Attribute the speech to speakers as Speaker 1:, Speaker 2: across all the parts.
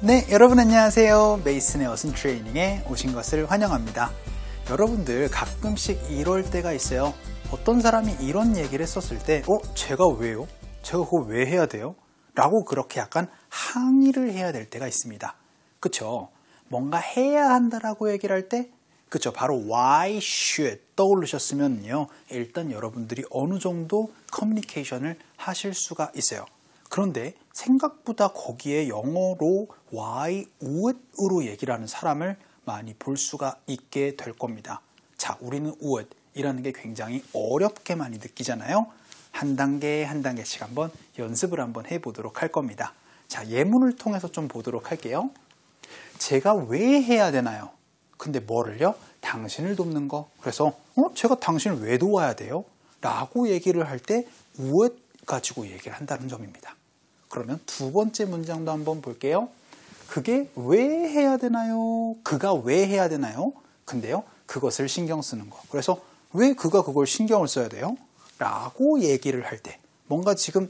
Speaker 1: 네, 여러분 안녕하세요. 메이슨의 어순 트레이닝에 오신 것을 환영합니다. 여러분들 가끔씩 이럴 때가 있어요. 어떤 사람이 이런 얘기를 했었을 때 제가 왜요? 제가 그거 왜 해야 돼요? 라고 그렇게 약간 항의를 해야 될 때가 있습니다. 그쵸? 뭔가 해야 한다라고 얘기를 할 때 그쵸? 바로 why should 떠오르셨으면요. 일단 여러분들이 어느 정도 커뮤니케이션을 하실 수가 있어요. 그런데 생각보다 거기에 영어로 why would으로 얘기를 하는 사람을 많이 볼 수가 있게 될 겁니다. 자, 우리는 would 이라는 게 굉장히 어렵게 많이 느끼잖아요. 한 단계 한 단계씩 한번 연습을 한번 해보도록 할 겁니다. 자, 예문을 통해서 좀 보도록 할게요. 제가 왜 해야 되나요? 근데 뭐를요? 당신을 돕는 거. 그래서 제가 당신을 왜 도와야 돼요? 라고 얘기를 할 때 would 가지고 얘기를 한다는 점입니다. 그러면 두 번째 문장도 한번 볼게요. 그게 왜 해야 되나요? 그가 왜 해야 되나요? 근데요, 그것을 신경 쓰는 거. 그래서 왜 그가 그걸 신경을 써야 돼요? 라고 얘기를 할 때 뭔가 지금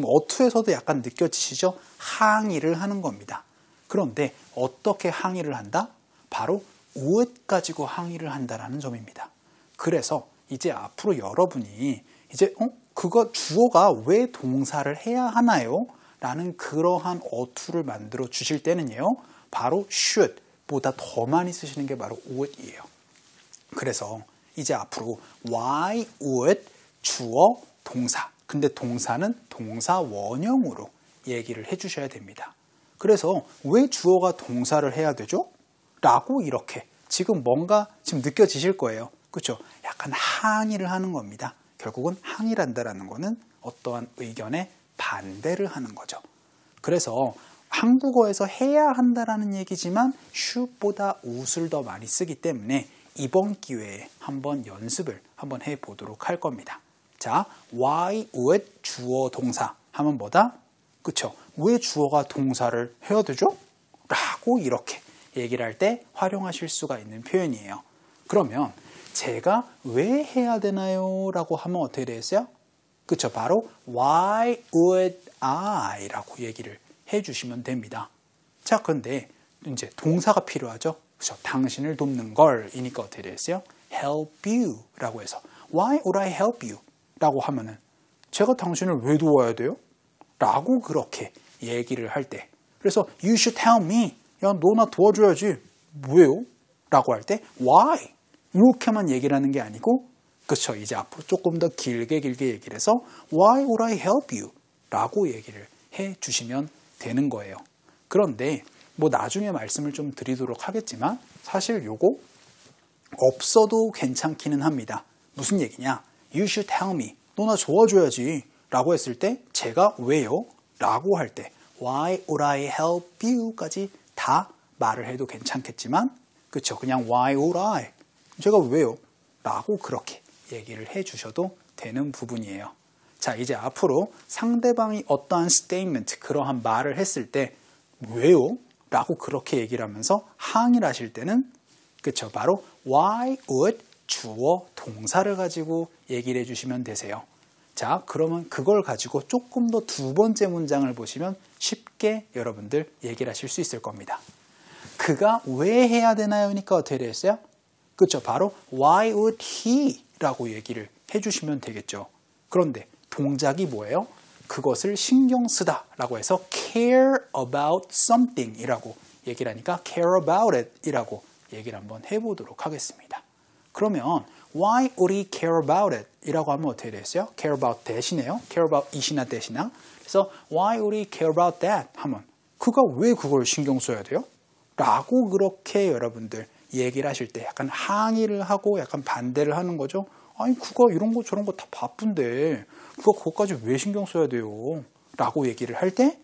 Speaker 1: 어투에서도 약간 느껴지시죠? 항의를 하는 겁니다. 그런데 어떻게 항의를 한다? 바로 would 가지고 항의를 한다라는 점입니다. 그래서 이제 앞으로 여러분이 이제 그거 주어가 왜 동사를 해야 하나요? 라는 그러한 어투를 만들어 주실 때는요. 바로 should 보다 더 많이 쓰시는 게 바로 would이에요. 그래서 이제 앞으로 why would 주어 동사. 근데 동사는 동사 원형으로 얘기를 해주셔야 됩니다. 그래서 왜 주어가 동사를 해야 되죠? 라고 이렇게 지금 뭔가 지금 느껴지실 거예요. 그렇죠? 약간 항의를 하는 겁니다. 결국은 항의란다라는 거는 어떠한 의견에 반대를 하는 거죠. 그래서 한국어에서 해야 한다라는 얘기지만 should보다 would을 더 많이 쓰기 때문에 이번 기회에 한번 연습을 한번 해보도록 할 겁니다. 자, why would 주어 동사 하면 뭐다? 그쵸? 왜 주어가 동사를 해야 되죠? 라고 이렇게 얘기를 할 때 활용하실 수가 있는 표현이에요. 그러면 제가 왜 해야 되나요? 라고 하면 어떻게 되겠어요? 그쵸? 바로 why would I? 라고 얘기를 해주시면 됩니다. 자, 근데 이제 동사가 필요하죠? 그쵸? 당신을 돕는 걸 이니까 어떻게 되겠어요? help you 라고 해서 why would I help you? 라고 하면은 제가 당신을 왜 도와야 돼요? 라고 그렇게 얘기를 할 때 그래서 you should help me. 야, 너 나 도와줘야지. 왜요? 라고 할 때 why? 이렇게만 얘기를 하는 게 아니고 그쵸? 이제 앞으로 조금 더 길게 얘기를 해서 why would I help you? 라고 얘기를 해 주시면 되는 거예요. 그런데 뭐 나중에 말씀을 좀 드리도록 하겠지만 사실 요거 없어도 괜찮기는 합니다. 무슨 얘기냐? You should help me. 너 나 도와줘야지. 라고 했을 때 제가 왜요? 라고 할 때 Why would I help you? 까지 다 말을 해도 괜찮겠지만 그쵸? 그냥 Why would I? 제가 왜요? 라고 그렇게 얘기를 해주셔도 되는 부분이에요. 자, 이제 앞으로 상대방이 어떠한 statement, 그러한 말을 했을 때 왜요? 라고 그렇게 얘기를 하면서 항의를 하실 때는 그쵸? 바로 Why would 주어 동사를 가지고 얘기를 해주시면 되세요. 자, 그러면 그걸 가지고 조금 더 두 번째 문장을 보시면 쉽게 여러분들 얘기를 하실 수 있을 겁니다. 그가 왜 해야 되나요? 니까 어떻게 되겠어요? 그렇죠. 바로 why would he? 라고 얘기를 해주시면 되겠죠. 그런데 동작이 뭐예요? 그것을 신경 쓰다 라고 해서 care about something 이라고 얘기를 하니까 care about it 이라고 얘기를 한번 해보도록 하겠습니다. 그러면 why would he care about it? 이라고 하면 어떻게 되겠어요? care about that이네요. care about it이나 that이나. 그래서 why would he care about that? 하면 그가 왜 그걸 신경 써야 돼요? 라고 그렇게 여러분들 얘기를 하실 때 약간 항의를 하고 약간 반대를 하는 거죠. 아니 그가 이런 거 저런 거 다 바쁜데 그가 그것까지 왜 신경 써야 돼요? 라고 얘기를 할 때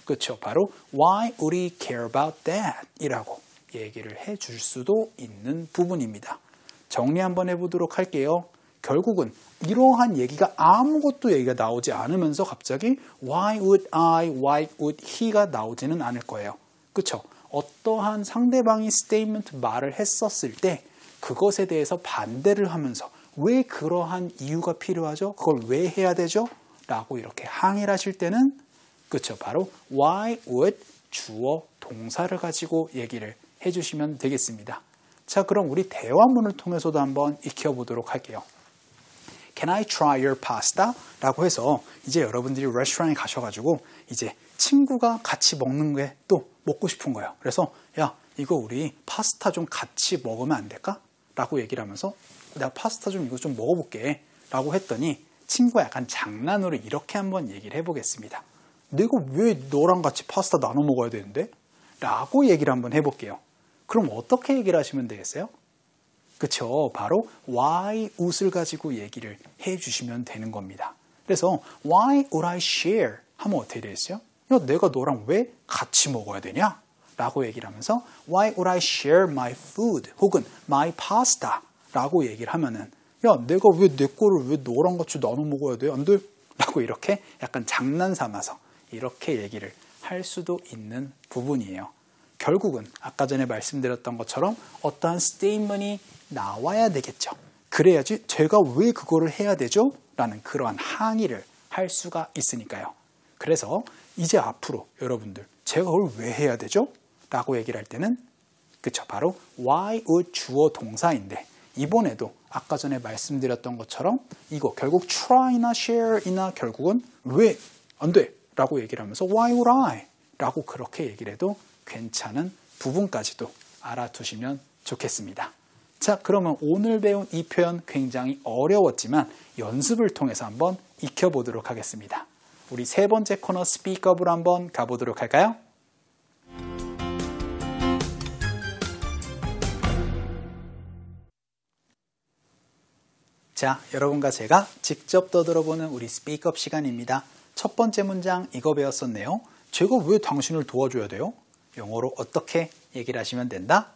Speaker 1: 그렇죠. 바로 why would he care about that? 이라고 얘기를 해줄 수도 있는 부분입니다. 정리 한번 해보도록 할게요. 결국은 이러한 얘기가 아무것도 얘기가 나오지 않으면서 갑자기 why would I, why would he가 나오지는 않을 거예요. 그렇죠? 어떠한 상대방이 스테이트먼트 말을 했었을 때 그것에 대해서 반대를 하면서 왜 그러한 이유가 필요하죠? 그걸 왜 해야 되죠? 라고 이렇게 항의를 하실 때는 그렇죠. 바로 why would 주어 동사를 가지고 얘기를 해주시면 되겠습니다. 자, 그럼 우리 대화문을 통해서도 한번 익혀보도록 할게요. Can I try your pasta? 라고 해서 이제 여러분들이 레스토랑에 가셔가지고 이제 친구가 같이 먹는 게 또 먹고 싶은 거예요. 그래서 야, 이거 우리 파스타 좀 같이 먹으면 안 될까? 라고 얘기를 하면서 내가 파스타 좀 이거 좀 먹어볼게 라고 했더니 친구가 약간 장난으로 이렇게 한번 얘기를 해보겠습니다. 내가 왜 너랑 같이 파스타 나눠 먹어야 되는데? 라고 얘기를 한번 해볼게요. 그럼 어떻게 얘기를 하시면 되겠어요? 그쵸? 바로 why 웃을 가지고 얘기를 해주시면 되는 겁니다. 그래서 why would I share? 하면 어떻게 되겠어요? 야, 내가 너랑 왜 같이 먹어야 되냐? 라고 얘기를 하면서 why would I share my food? 혹은 my pasta? 라고 얘기를 하면은 야, 내가 왜 내 거를 왜 너랑 같이 나눠 먹어야 돼? 안 돼? 라고 이렇게 약간 장난 삼아서 이렇게 얘기를 할 수도 있는 부분이에요. 결국은 아까 전에 말씀드렸던 것처럼 어떠한 스테이트먼이 나와야 되겠죠. 그래야지 제가 왜 그거를 해야 되죠? 라는 그러한 항의를 할 수가 있으니까요. 그래서 이제 앞으로 여러분들 제가 그걸 왜 해야 되죠? 라고 얘기를 할 때는 그쵸, 바로 why would 주어 동사인데 이번에도 아까 전에 말씀드렸던 것처럼 이거 결국 try나 share이나 결국은 왜 안 돼? 라고 얘기를 하면서 why would I? 라고 그렇게 얘기를 해도 괜찮은 부분까지도 알아두시면 좋겠습니다. 자, 그러면 오늘 배운 이 표현 굉장히 어려웠지만 연습을 통해서 한번 익혀보도록 하겠습니다. 우리 세 번째 코너 스피크업으로 한번 가보도록 할까요? 자, 여러분과 제가 직접 떠들어보는 우리 스피크업 시간입니다. 첫 번째 문장 이거 배웠었네요. 제가 왜 당신을 도와줘야 돼요? 영어로 어떻게 얘기를 하시면 된다?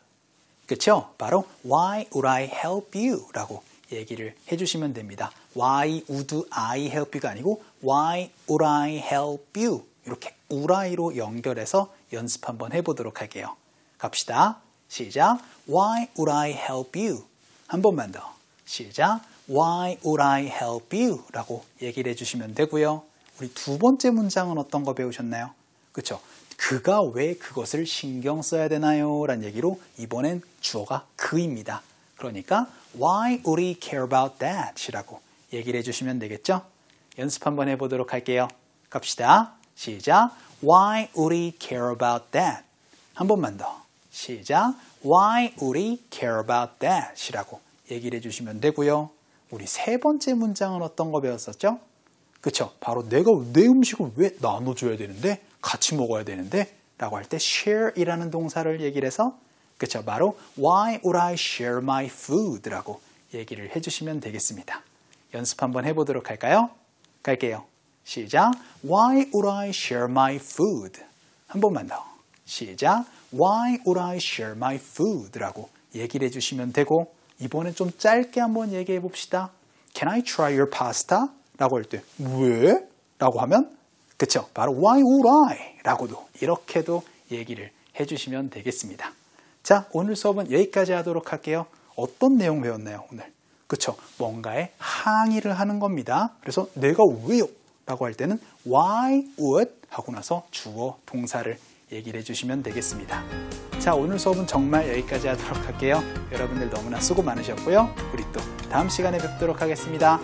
Speaker 1: 그쵸? 바로 Why would I help you? 라고 얘기를 해주시면 됩니다. Why would I help you가 아니고 Why would I help you? 이렇게 would I로 연결해서 연습 한번 해보도록 할게요. 갑시다. 시작. Why would I help you? 한 번만 더. 시작. Why would I help you? 라고 얘기를 해주시면 되고요. 우리 두 번째 문장은 어떤 거 배우셨나요? 그쵸? 그가 왜 그것을 신경 써야 되나요? 라는 얘기로 이번엔 주어가 그입니다. 그러니까 Why would he care about that? 이라고 얘기를 해주시면 되겠죠? 연습 한번 해보도록 할게요. 갑시다. 시작. Why would he care about that? 한 번만 더. 시작. Why would he care about that? 이라고 얘기를 해주시면 되고요. 우리 세 번째 문장은 어떤 거 배웠었죠? 그쵸? 바로 내가 내 음식을 왜 나눠줘야 되는데? 같이 먹어야 되는데? 라고 할 때 share 이라는 동사를 얘기를 해서 그쵸? 바로 Why would I share my food? 라고 얘기를 해주시면 되겠습니다. 연습 한번 해보도록 할까요? 갈게요. 시작. Why would I share my food? 한 번만 더. 시작. Why would I share my food? 라고 얘기를 해주시면 되고 이번엔 좀 짧게 한번 얘기해 봅시다. Can I try your pasta? 라고 할 때 왜? 라고 하면 그쵸? 바로 Why would I? 라고도 이렇게도 얘기를 해주시면 되겠습니다. 자, 오늘 수업은 여기까지 하도록 할게요. 어떤 내용 배웠나요, 오늘? 그쵸? 뭔가에 항의를 하는 겁니다. 그래서 내가 왜요? 라고 할 때는 Why would? 하고 나서 주어, 동사를 얘기를 해주시면 되겠습니다. 자, 오늘 수업은 정말 여기까지 하도록 할게요. 여러분들 너무나 수고 많으셨고요. 우리 또 다음 시간에 뵙도록 하겠습니다.